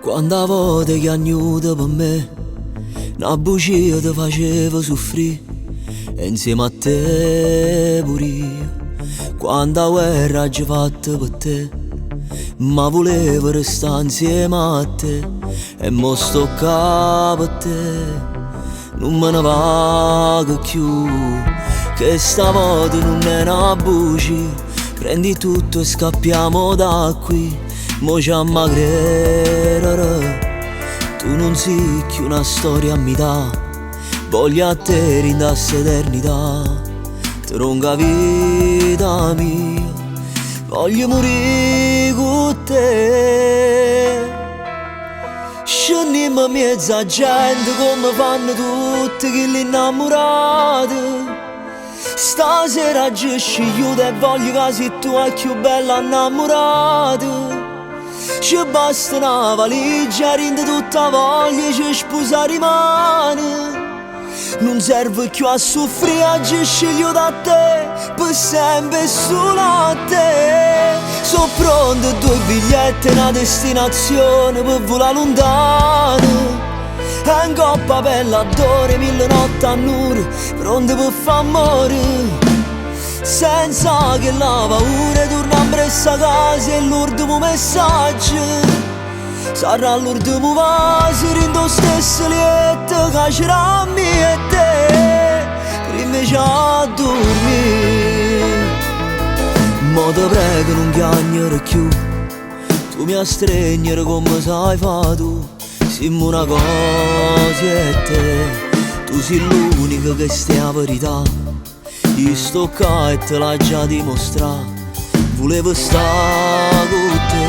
Quanta volte che agnuta per me, una bugia ti faceva soffrire, e insieme a te pure io. Quanta guerra ci fatta per te, ma volevo restare insieme a te. E mo sto qua per te, non me ne vago più, che stavolta non è una bugia. Prendi tutto e scappiamo da qui. Mo ci ammagrerò, tu non sei più una storia a metà. Voglio a te rindasse eternità, tronca vita mia, voglio morire con te. Scendiamo in mezzo a gente come fanno tutti quelli innamorati. Stasera ci scigliuto e voglio che sei tu è più bella innamorata. Ci basta una valigia, rende tutta voglia, ci sposa rimane. Non serve più a soffrire, ci sceglio da te, per sempre e solo a te. Sono pronto due biglietti, una destinazione per volare lontano. In coppa per l'adore, 1000 notti a nure, pronto per far amore. Senza che la paura torna presso a casa e l'ultimo messaggio sarà l'ultimo vaso, rindo stesso lieto che c'era a me e te, prima ci a dormire. Ma te prego non chiagnere più, tu mi astregnere come sai fa tu. Siamo una cosa e te, tu sei l'unica che stia la verità. Io sto qua e te l'ho già dimostrato, volevo stare con te,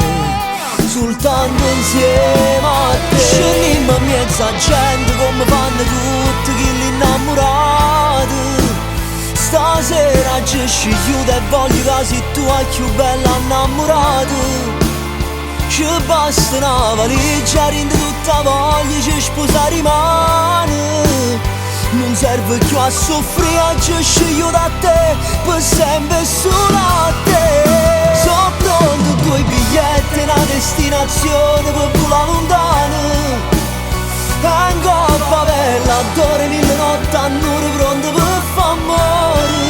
soltanto insieme a te. Scendiamo in mezzo a gente come fanno tutti quelli innamorati. Stasera ci scigliuto e voglio che sei tu è più bella innamorata. Ci basta una valigia, rende tutta voglia, ci sposa rimane. Non serve più a soffrire, ci sceglio da te, per sempre e solo a te. Sono pronto due biglietti, una destinazione per volare lontano. In coppa bella, adore 1000 notti a nure, pronto per far amore.